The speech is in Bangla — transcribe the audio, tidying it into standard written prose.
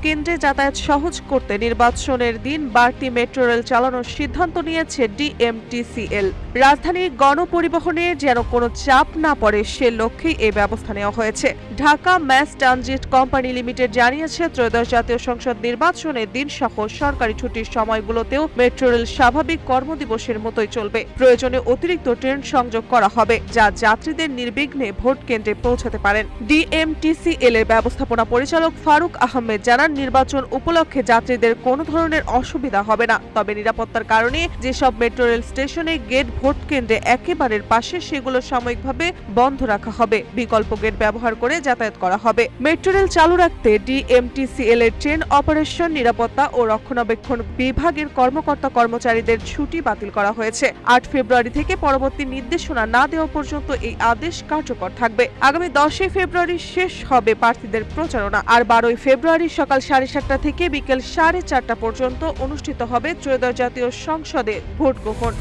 কেন্দ্রে যাতায়াত সহজ করতে নির্বাচনের দিন বাড়তি মেট্রো রেল চালানোর সিদ্ধান্ত নিয়েছে ডিএমটিসিএল। রাজধানীর গণপরিবহনে যেন কোনো চাপ না পড়ে সে লক্ষ্যেই এই ব্যবস্থা নেওয়া হয়েছে। Dhaka mass transit company limited জানিয়েছে, ত্রয়োদশ জাতীয় সংসদ নির্বাচনের দিন সহ সরকারি ছুটির সময়গুলোতেও মেট্রো রেল স্বাভাবিক কর্মদিবসের মতোই চলবে। প্রয়োজনে অতিরিক্ত ট্রেন সংযোগ করা হবে, যা যাত্রীদের নির্বিঘ্নে ভোট কেন্দ্রে পৌঁছাতে পারেন। ডিএমটিসিএল এর ব্যবস্থাপনা পরিচালক ফারুক আহমেদ জানান, নির্বাচন উপলক্ষে যাত্রীদের কোনো ধরনের অসুবিধা হবে না। তবে নিরাপত্তার কারণে যেসব মেট্রো রেল স্টেশনে গেট ভোট কেন্দ্রে একেবারে পাশে, সেগুলো সাময়িকভাবে বন্ধ রাখা হবে। বিকল্প গেট ব্যবহার করে যাতায়াত করা হবে। মেট্রো রেল চালু রাখতে ডিএমটিসিএল এর ট্রেন অপারেশন, নিরাপত্তা ও রক্ষণাবেক্ষণ বিভাগের কর্মকর্তা কর্মচারীদের ছুটি বাতিল করা হয়েছে। 8 ফেব্রুয়ারি থেকে পরবর্তী নির্দেশনা না দেওয়া পর্যন্ত এই আদেশ কার্যকর থাকবে। আগামী 10 ফেব্রুয়ারি শেষ হবে প্রার্থীদের প্রচারণা। আর 12 ফেব্রুয়ারি সকাল 7:30 থেকে বিকেল 4:30 পর্যন্ত অনুষ্ঠিত হবে ত্রয়োদশ জাতীয় সংসদে ভোট গ্রহণ।